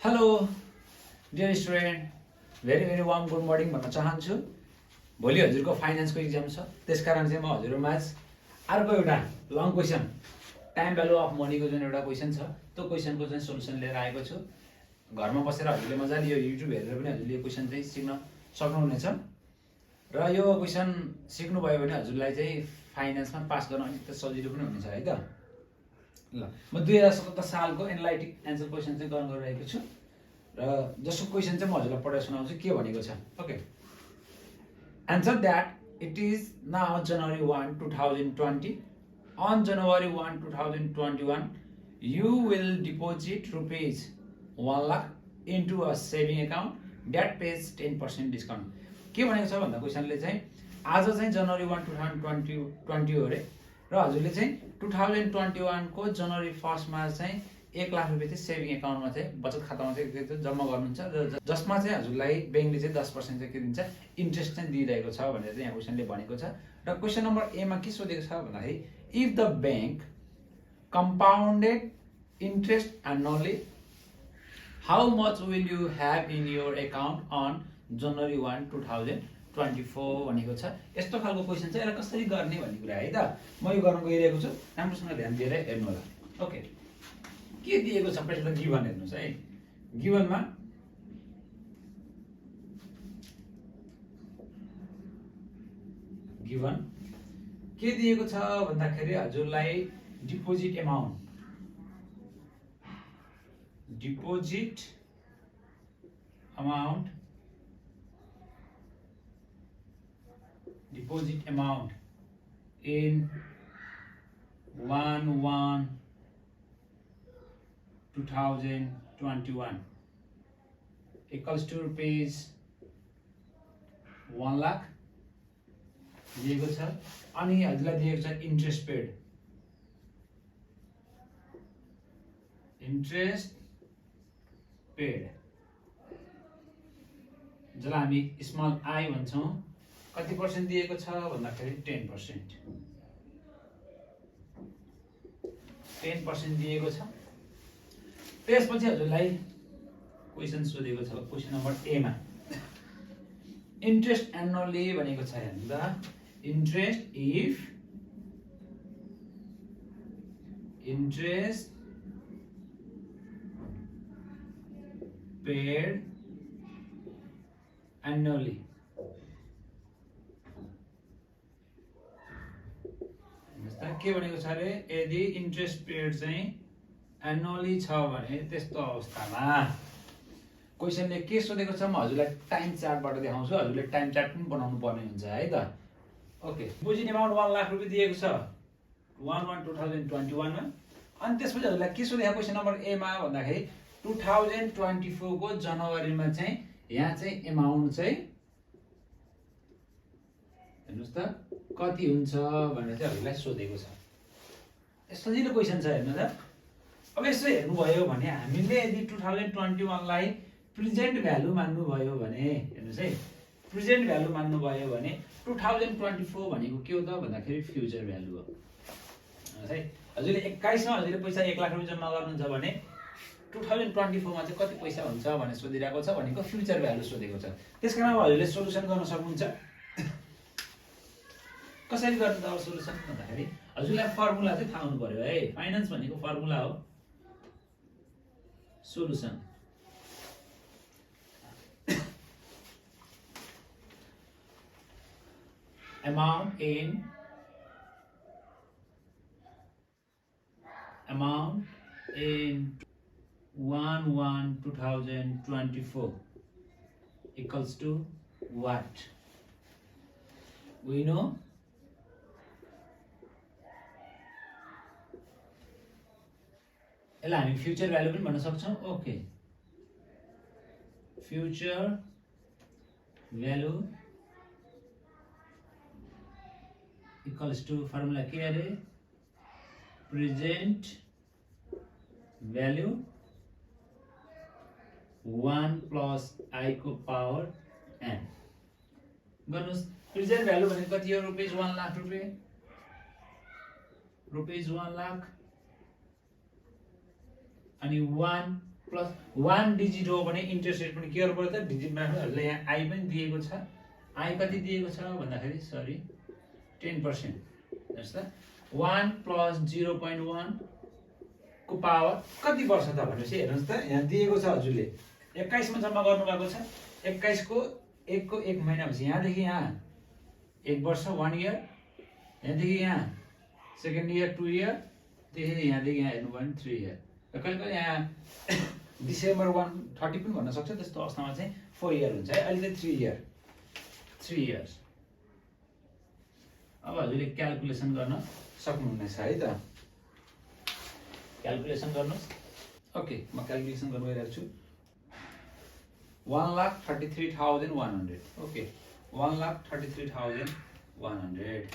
Hello dear student very warm good morning भन्न चाहन्छु। भोलि हजुरको फाइनेन्सको इक्जाम छ, त्यसकारण चाहिँ म हजुरमाझ अर्को एउटा long question time value of मनीको जुन एउटा क्वेसन छ त्यो क्वेसनको चाहिँ सोलुसन लिएर आएको छु। घरमा बसेर हजुरले मजाले यो युट्युब हेरेर पनि हजुरले यो क्वेसन चाहिँ सिक्न सक्नुहुनेछ र यो क्वेसन सिक्नुभयो भने हजुरलाई चाहिँ फाइनेन्समा पास गर्न अलिकति सजिलो पनि हुनेछ है त। ल म 2077 सालको एनालाइटिक एन्सर क्वेसन चाहिँ गर्न गइरहेको छु र जसको क्वेसन चाहिँ म हजुरलाई पढेर सुनाउँछु के भनेको छ। Okay, answer that it is now January 1, 2020. On January 1, 2021, you will deposit rupees 1 lakh into a saving account that pays 10% discount. के भनेको छ भन्दा क्वेसनले चाहिँ आज चाहिँ जनवरी 1, 2020 हो रे र हजुरले चाहिँ 2021 को जनवरी 1 मा चाहिँ 1 लाख रुपैयाँ चाहिँ सेभिङ एकाउन्टमा चाहिँ बचत खातामा चाहिँ जम्मा गर्नुहुन्छ जसमा चाहिँ हजुरलाई ब्याङ्कले चाहिँ 10% चाहिँ के दिन्छ, इन्ट्रेस्ट चाहिँ दिइरहेको छ भनेर चाहिँ यहाँ क्वेसनले भनेको छ। र क्वेसन नम्बर ए मा के सोधेको छ भन्दाखेरि if the bank compounded interest annually how much will you have in your account on January 1, 2024 भनेको छ। यस्तो खालको क्वेसन चाहिँ यसलाई कसरी गर्ने भन्ने कुरा है त। म यो गर्न गइरहेको छु, राम्रोसँग ध्यान दिएर हेर्नु होला। ओके, के दिएको छ पहिला त गिभन हेर्नुस् है। गिभनमा गिभन के दिएको छ भन्दाखेरि हजुरलाई deposit amount in 1/1/2021 equals to rupees 1 lakh दिएको छ। अनि हजुरलाई दिएको छ इन्ट्रेस्ट पेड जसलाई हामी स्मल आई भन्छौँ। कति पर्सेन्ट दिएको छ भन्दाखेरि 10% दिएको छ। त्यसपछि हजुरलाई क्वेसन सोधेको छ क्वेसन नम्बर ए मा इन्ट्रेस्ट एनुअली भनेको छ। हेर्दा interest if interest paid annually के भनेको छ अरे यदि इन्ट्रेस्ट पेड चाहिँ एनुअली छ भने त्यस्तो अवस्थामा क्वेसनले के सोधेको छ म हजुरलाई टाइम चार्टबाट देखाउँछु। हजुरले टाइम चार्ट पनि बनाउनु पर्ने हुन्छ है त। ओके, डिपोजिट अमाउन्ट 1 लाख रुपैयाँ दिएको छ 1/1/2021 मा। अनि त्यसपछि हजुरलाई के सोधेको क्वेसन नम्बर ए मा भन्दाखेरि 2024 को जनवरीमा चाहिँ यहाँ चाहिँ अमाउन्ट चाहिँ हेर्नुस् त कति हुन्छ भनेर चाहिँ हजुरलाई सोधेको छ। सजिलो क्वेसन छ हेर्नु त। अब यसो हेर्नुभयो भने हामीले यदि 2021 लाई प्रेजेन्ट भ्यालु मान्नुभयो भने हेर्नुस् है, प्रेजेन्ट भ्यालु मान्नुभयो भने 2024 भनेको के हो त भन्दाखेरि फ्युचर भ्यालु हो है। हजुरले 21 मा हजुरले पैसा 1 लाख रुपैयाँ जम्मा गर्नुहुन्छ भने 2024 मा चाहिँ कति पैसा हुन्छ भनेर सोधिरहेको छ, भनेको फ्युचर भ्यालु सोधेको छ। त्यसकारण अब हजुरले सोलुसन गर्न सक्नुहुन्छ। कसरी गर्नु त अब सोलुसन भन्दाखेरि हजुरलाई फर्मुला चाहिँ थाहा हुनु पर्यो है। फाइनान्स भनेको फर्मुला हो solution. amount in 1/1/2024 equals to what? We know यसलाई हामी फ्युचर भ्यालु पनि भन्न सक्छौँ। Okay, future value equals to formula के अरे प्रेजेन्ट भ्यालु 1 + i को पावर n। गर्नुस्, प्रेजेन्ट भ्यालु भनेको कति हो? रुपैयाँ 1 लाख रुपैयाँ। रुपीज 1 लाख अनि 1 प्लस 1 डिजिट हो भने इन्ट्रेस्ट रेट पनि के गर्नु पर्छ डिजिट मार्फत यहाँ आई पनि दिएको छ आई कति दिएको छ भन्दाखेरि सरी 10% जस्तो 1 प्लस 0.1 को पावर कति वर्ष त भनेपछि हेर्नुहोस् त यहाँ दिएको छ हजुरले 21 मा जम्मा गर्नु भएको छ 21 को 1 को 1 महिनापछि यहाँदेखि यहाँ 1 वर्ष 1 इयर यहाँदेखि यहाँ सेकेन्ड इयर 2 इयर त्यसरी यहाँदेखि यहाँ हेर्नु भयो भने 3 इयर कहिले कहिले यहाँ डिसेम्बर 1 30 पनि भन्न सक्छ त्यस्तो अवस्थामा चाहिँ 4 इयर हुन्छ है अहिले चाहिँ 3 इयर्स अब हजुरले क्याल्कुलेसन गर्न सक्नुहुनेछ है त क्याल्कुलेसन गर्नुहोस् ओके म क्याल्कुलेसन गर्न गइरहेको छु 1,33,100 okay 1,33,100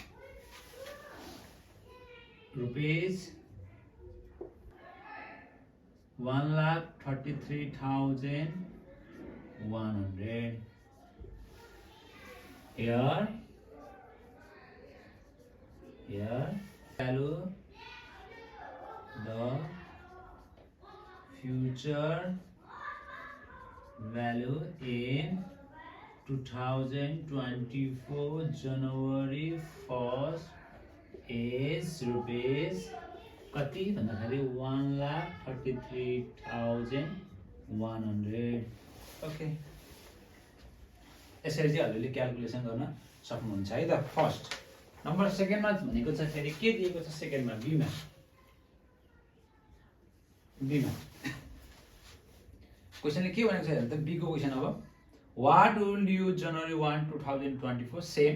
rupees 1,33,100 here value the future value in 2024 January 1st is rupees कति भन्दाखेरि 1,33,100 ओके यसरी चाहिँ हजुरले क्याल्कुलेसन गर्न सक्नुहुन्छ है त फर्स्ट नम्बर सेकेन्डमा भनेको छ फेरि के दिएको छ सेकेन्डमा बीमा क्वेशनले के भनेको छ हेर्नु त बी को क्वेशन अब what will you January 1 2024 same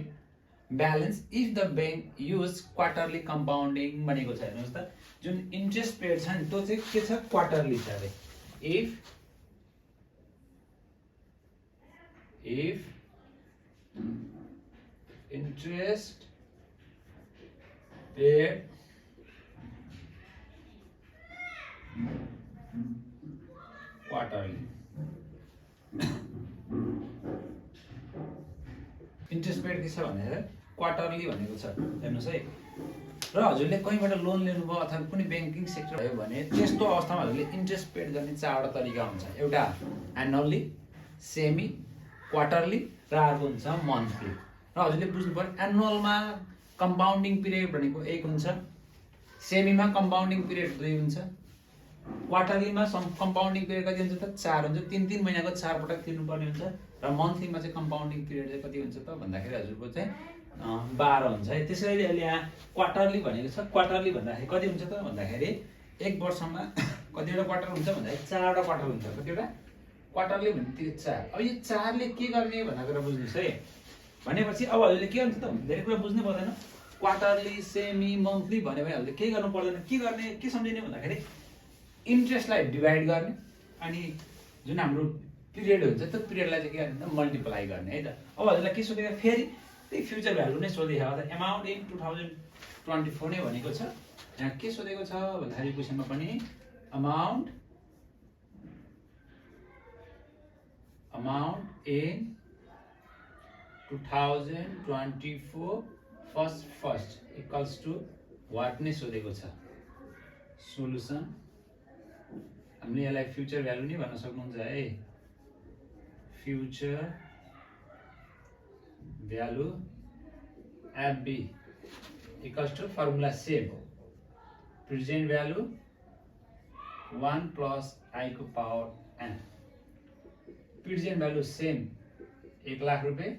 balance if the bank use quarterly compounding भनेको छ हेर्नुहोस् त जुन इन्ट्रेस्ट पेड छ नि त्यो चाहिँ के छ क्वार्टरली छ अरे if interest paid quarterly interest paid के छ भनेर क्वार्टरली भनेको छ हेर्नुहोस् है र हजुरले कहीँबाट लोन लिनुभयो अथवा कुनै ब्याङ्किङ सेक्टर भयो भने त्यस्तो अवस्थामा हजुरले इन्ट्रेस्ट पेड गर्ने चारवटा तरिका हुन्छ एउटा एनुअल्ली सेमी क्वार्टरली र अर्को हुन्छ मन्थली र हजुरले बुझ्नु पर्यो एनुअलमा कम्पाउन्डिङ पिरियड भनेको 1 हुन्छ सेमीमा कम्पाउन्डिङ पिरियड 2 हुन्छ क्वार्टरलीमा कम्पाउन्डिङ पिरियड कति हुन्छ त 4 हुन्छ 3 महिनाको 4 पटक तिर्नुपर्ने हुन्छ र मन्थलीमा चाहिँ कम्पाउन्डिङ पिरियड चाहिँ कति हुन्छ त भन्दाखेरि हजुरको चाहिँ 12 हुन्छ है त्यसैले अहिले यहाँ क्वार्टरली भनेको छ क्वार्टरली भन्दाखेरि कति हुन्छ त भन्दाखेरि 1 वर्षमा कतिवटा क्वार्टर हुन्छ भन्दाखेरि 4वटा क्वार्टर हुन्छ कतिवटा क्वार्टरली भनेको 4 अब यो 4 ले के गर्ने भनेर कुरा बुझ्नुस् है भनेपछि अब हजुरले के हुन्छ त धेरै कुरा बुझ्नै पर्दैन क्वार्टरली सेमी मन्थली भने हजुरले के गर्नु पर्दैन के सम्झिने भन्दाखेरि इन्ट्रेस्टलाई डिभाइड गर्ने अनि जुन हाम्रो पिरियड हुन्छ त्यो पिरियडलाई चाहिँ के गर्ने मल्टिप्लाई गर्ने है त अब हजुरलाई के सोधेको फेरि त्यही फ्युचर भ्यालु नै सोधेको हो त एमाउन्ट इन 2024 नै भनेको छ यहाँ के सोधेको छ भन्दाखेरि क्वेशनमा पनि amount in 2024 first equals to what नै सोधेको छ सोलुसन हामीले यसलाई फ्युचर भ्यालु नै भन्न सक्नुहुन्छ है future value FB equals to formula same present value 1 plus I को power n present value same 1 lakh रुपैयाँ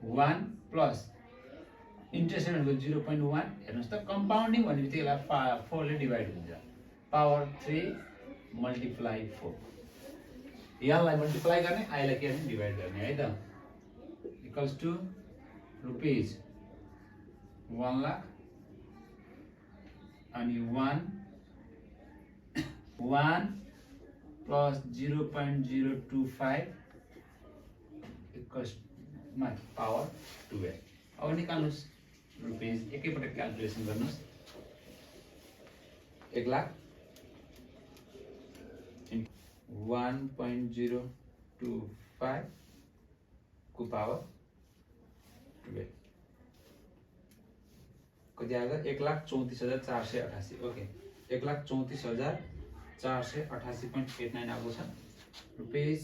1 प्लस इन्ट्रेस्ट रेटको 0.1 हेर्नुहोस् त कम्पाउन्डिङ भन्ने बित्तिकै यसलाई 4 ले डिभाइड हुन्छ पावर 3 मल्टिप्लाई 4 यसलाई मल्टिप्लाई गर्ने आईलाई के गर्ने डिभाइड गर्ने है त इक्वल्स टु रुपीज 1 लाख अनि 1 प्लस 0.025 इक्वल्स पावर 12 अब निकाल्नुस् रुपीज एकैपटक क्याल्कुलेसन गर्नुस् 1 लाख 1.025 को पावर 12 कति आयो 1,34,488 ओके 1,34,488 488.89 आएको छ। रुपिस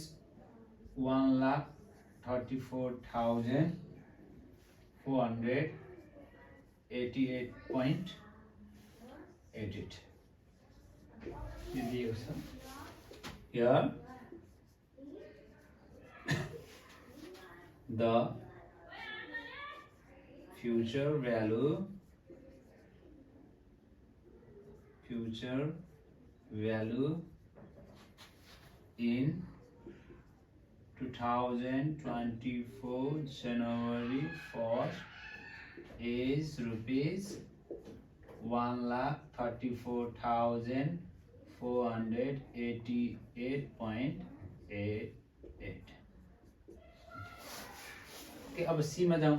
1,34,488.88 यो दिएको छ। Here the future value in 2024 January 1st is rupees 1,34,488.88. Okay, अब सी में जाऊं।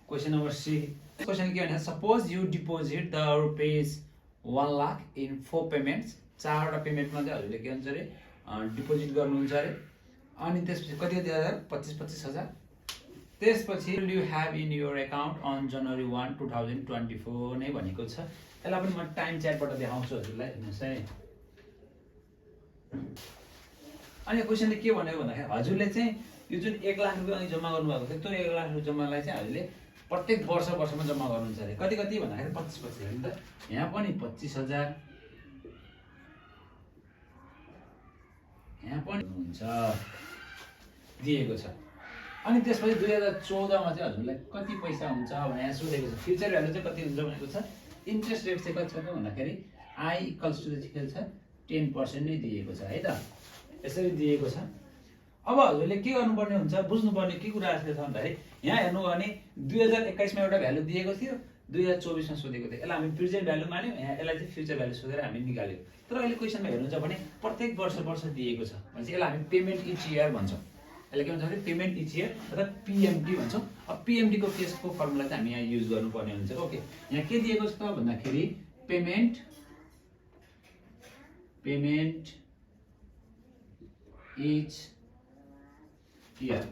Question number C. क्वेश्चन के भने suppose you deposit the rupees 1 lakh in 4 payments. 4 वटा पेमेन्टमा चाहिँ हजुरले के हुन्छ रे डिपोजिट गर्नुहुन्छ रे। अनि त्यसपछि कति दिएर 25,000 त्यसपछि you have in your account on January 1 2024 नै भनेको छ। यसलाई पनि म टाइम च्याटबाट देखाउँछु हजुरलाई। हेर्नुस् है। अनि क्वेशनले के भन्यो भन्दाखेरि हजुरले चाहिँ यो जुन 1 लाख रुपैयाँ अघि जम्मा गर्नु भएको थियो त्यो 1 लाख रुपैयाँ जम्मालाई चाहिँ हजुरले प्रत्येक वर्षमा जम्मा गर्नुहुन्छ अरे। कति भन्दाखेरि 25 हेर्नु त। यहाँ पनि 25,000 यहाँ पनि हुन्छ दिएको छ। अनि त्यसपछि 2014 मा चाहिँ हजुरलाई कति पैसा हुन्छ भने यहाँ सोधेको छ। फ्युचर भ्यालु चाहिँ कति हुन्छ भनेको छ। इन्ट्रेस्ट रेट चाहिँ कति छ त भन्दाखेरि I इक्वल्स टु के छ 10% नै दिएको छ है त। यसरी दिएको छ। अब हजुरले के गर्नुपर्ने हुन्छ बुझ्नुपर्ने के कुरा छ भन्दाखेरि यहाँ हेर्नु हो भने 2021 मा एउटा भ्यालु दिएको थियो 2024 मा सोधेको थियो। यसलाई हामी प्रेजेन्ट भ्यालु मान्यौ। यहाँ यसलाई चाहिँ फ्युचर भ्यालु सोधेर हामी निकाल्यौ। तर अहिले क्वेशनमा हेर्नुहुन्छ भने प्रत्येक वर्ष दिएको छ भनेपछि यसलाई हामी पेमेन्ट इच इयर भन्छौँ। यसलाई के भन्छ भने पेमेन्ट इच इयर अथवा PMT भन्छौँ। अब PMT को केसको फर्मुला चाहिँ हामी यहाँ युज गर्नुपर्ने हुन्छ। ओके, यहाँ के दिएको छ त भन्दाखेरि payment each year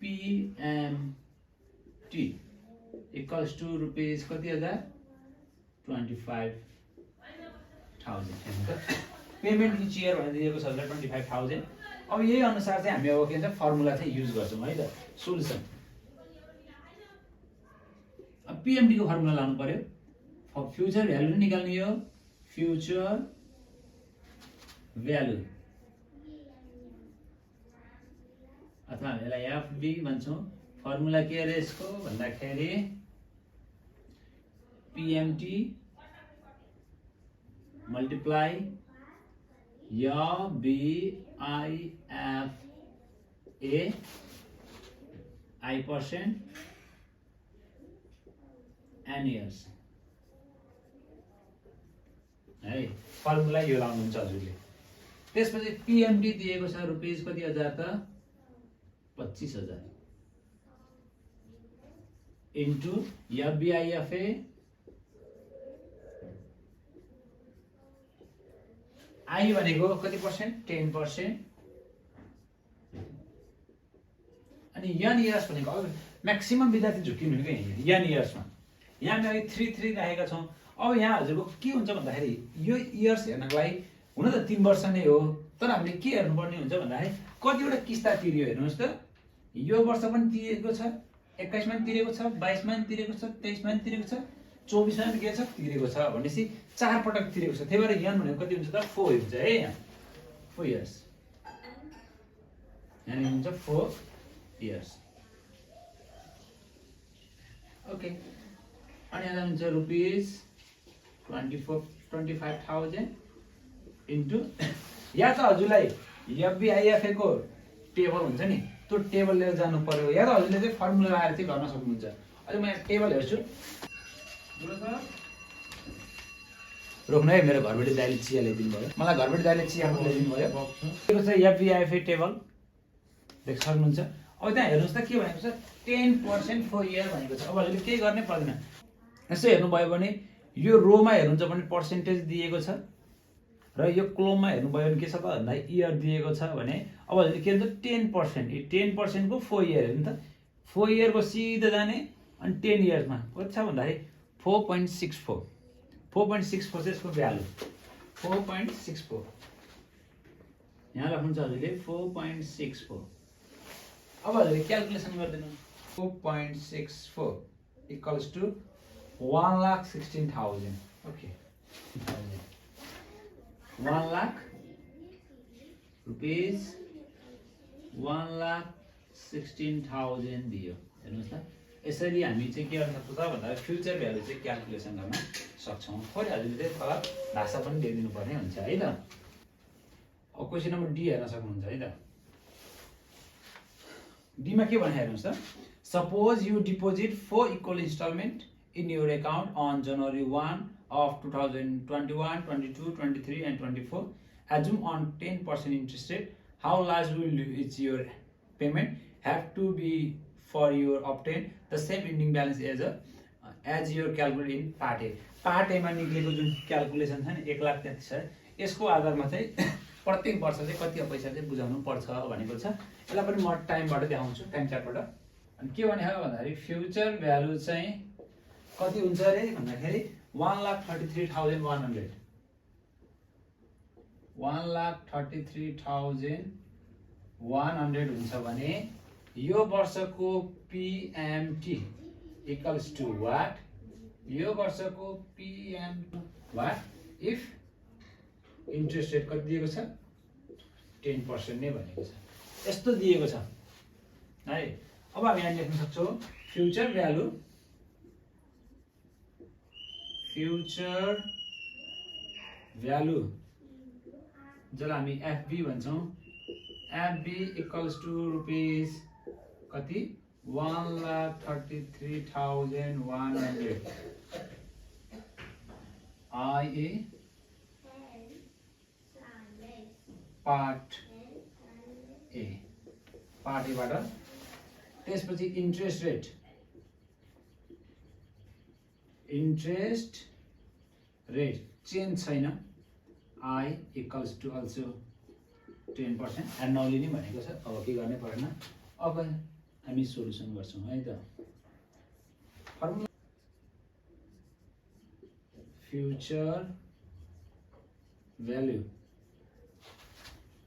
PMT equals to rupees कति हजार 25,000। पेमेन्ट इच इयर भनेर दिएको छ 25,000। अब यही अनुसार चाहिँ हामी अब के भन्छ फर्मुला चाहिँ युज गर्छौँ है त। सोल्युसन अब PMT को फर्मुला लाउनु पर्यो। फ्युचर भ्यालु निकाल्ने हो। फ्युचर भ्यालु अथवा हामी यसलाई FV भन्छौँ। फर्मुला के अरे यसको भन्दाखेरि PMT multiply BIFA I% and years है। फर्मुला यो लाउनुहुन्छ हजुरले। त्यसपछि PMT दिएको छ रुपीज कति हजार त 25,000 इन्टु FBIFA I भनेको कति पर्सेन्ट 10%। अनि यन इयर्स भनेको अब म्याक्सिमम विद्यार्थी झुकिनु भनेको यन इयर्समा। यहाँ हामी 3 राखेका छौँ। अब यहाँ हजुरको के हुन्छ भन्दाखेरि यो इयर्स हेर्नको लागि हुन त 3 वर्ष नै हो। तर हामीले के हेर्नुपर्ने हुन्छ भन्दाखेरि कतिवटा किस्ता तिर्यो हेर्नुहोस् त। यो वर्ष पनि तिरेको छ, 21 मा पनि तिरेको छ, 22 मा पनि तिरेको छ, 23 मा पनि तिरेको छ, 24 मा पनि के छ तिरेको छ भनेपछि 4 पटक तिरेको छ। त्यही भएर यन भनेको कति हुन्छ त 4 हुन्छ है। यहाँ 4 इयर्स यहाँ हुन्छ 4 इयर्स। ओके, अनि यहाँ हुन्छ रुपीज 25,000 इन्टु या त हजुरलाई FBIFA को टेबल हुन्छ नि त्यो टेबल लिएर जानु पर्यो या त हजुरले चाहिँ फर्मुला लगाएर चाहिँ गर्न सक्नुहुन्छ। अहिले म यहाँ टेबल हेर्छु। रोक्नु है, मेरो घरबेटी दाइले चिया ल्याइदिनु भयो। मलाई घरबेटी दाइले चिया ल्याइदिनु भयो। यो चाहिँ FBIFA टेबल देख्न सक्नुहुन्छ। अब त्यहाँ हेर्नुहोस् त के भनेको छ 10% 4 इयर भनेको छ। अब हजुरले केही गर्नै पर्दैन। यसो हेर्नुभयो भने यो रोमा हेर्नुहुन्छ भने पर्सेन्टेज दिएको छ र यो कलममा हेर्नुभयो भने के छ त भन्दा इयर दिएको छ भने अब हजुरले के भन्छ 10%। यो 10% को 4 इयर हेर्नु त 4 इयर को सिधा जाने अनि 10 इयर्समा कति छ भन्दाखेरि 4.64 4.64 चाहिँ यसको भ्यालु 4.64 यहाँ राख्नुहुन्छ हजुरले 4.64 अब हजुरले क्याल्कुलेसन गरिदिनु 4.64 equals to 1,16,000 okay 1 lakh rupees 1,16,000 दियो हेर्नुहोस् त यसरी हामी चाहिँ के गर्न सक्छौँ त भन्दा फ्युचर भ्यालु चाहिँ क्याल्कुलेसन गर्न सक्छौँ थोरै हजुरले चाहिँ तल भाषा पनि दिइदिनु पर्ने हुन्छ है त अब क्वेसन नम्बर डी हेर्न सक्नुहुन्छ है त डीमा के भने हेर्नुहोस् त suppose you deposit 4 equal instalment in your account on January 1 of 2021, 22, 23 and 24 assume on 10% interest rate how large will is your payment have to be for your obtain the same ending balance as your calculate in part A part A मा निक्लेको जुन calculation छ नि 1,33,000 यसको आधारमा चाहिँ प्रत्येक वर्ष चाहिँ कति पैसा चाहिँ बुझाउनु पर्छ भनेको छ यसलाई पनि म टाइमबाट देखाउँछु टाइम चार्टबाट अनि के भने हो भन्दाखेरि फ्युचर भ्यालु चाहिँ कति हुन्छ रे भन्दाखेरि 1,33,100 1,33,100 हुन्छ भने यो वर्षको PMT इक्वल्स टु वाट यो वर्षको PMT what if interest rate कति दिएको छ 10% नै भनेको छ यस्तो दिएको छ है अब हामी यहाँ लेख्न सक्छौँ फ्युचर भ्यालु जसलाई हामी FB भन्छौँ FB इक्वल्स टु रुपिस कति 1,33,100 IA पार्ट A बाट त्यसपछि इन्ट्रेस्ट रेट चेन्ज छैन I equals to also 10% annually नै भनेको छ अब के गर्ने परेन अब हामी सोलुसन गर्छौँ है त फर्मुला फ्युचर भ्यालु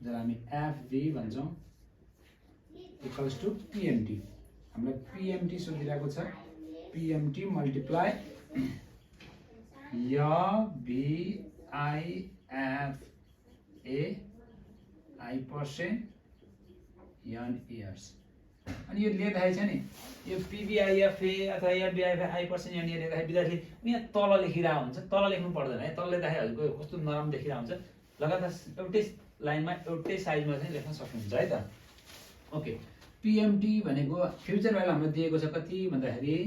जसलाई हामी FV भन्छौँ इक्वल्स टु PMT हामीलाई PMT सोधिरहेको छ PMT multiply BIFA I% n years अनि यो लेख्दाखेरि छ नि यो PBIFA अथवा BIFA I% n year लेख्दाखेरि विद्यार्थीले यहाँ तल लेखिरहेको हुन्छ तल लेख्नु पर्दैन है तल लेख्दाखेरि हजुरको कस्तो नरम देखिरहेको हुन्छ लगातार एउटै लाइनमा एउटै साइजमा चाहिँ लेख्न सक्नुहुन्छ है त ओके PMT भनेको फ्युचर भ्यालु हामीलाई दिएको छ कति भन्दाखेरि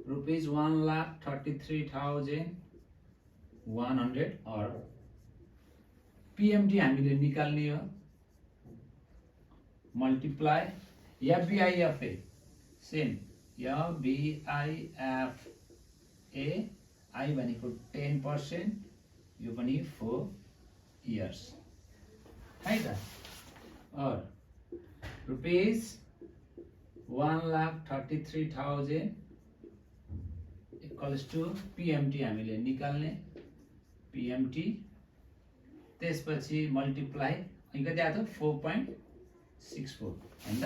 रुपिस 1,33,100 और PMT हामीले निकाल्ने हो multiply FBIFA same FBIFA I भनेको 10% यो पनि 4 years है त और रुपिस 1,33,000 इक्वल्स टु PMT हामीले निकाल्ने PMT त्यसपछि मल्टिप्लाई अनि कति आयो 4.64 हैन त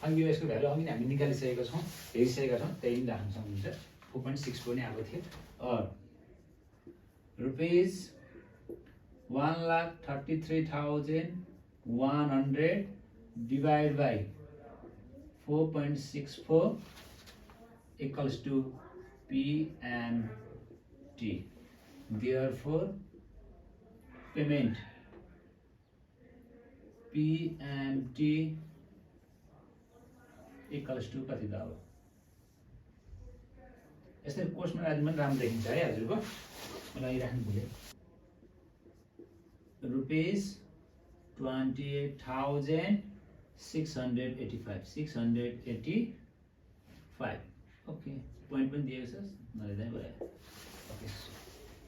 अनि यसको भ्यालु अघि हामी निकालिसकेका छौं हेरिसकेका छौं त्यही राख्न सक्नुहुन्छ 4.64 नै आएको थियो और rupees 1,33,100 divided by 4.64 equals to PMT. Therefore, payment PMT equals to कति त हो यसरी कोर्समा राख्नु पनि राम्रो देखिन्छ है हजुरको मलाई राख्नु भुले रुपिस 28,685 ओके पोइन्ट पनि दिएको छ नलेदै भयो ओके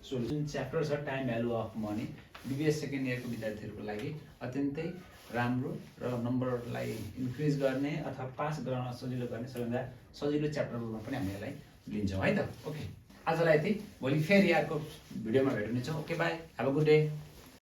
सोलुसन च्याप्टर छ time value of money BBS second इयरको विद्यार्थीहरूको लागि अत्यन्तै राम्रो र नम्बरलाई इन्क्रिज गर्ने अथवा पास गराउन सजिलो गर्ने सबैभन्दा सजिलो च्याप्टरमा पनि हामी यसलाई लिन्छौँ है त ओके आजलाई यति, भोलि फेरि अर्को भिडियोमा भेट्नेछौँ। Okay bye, have a good day.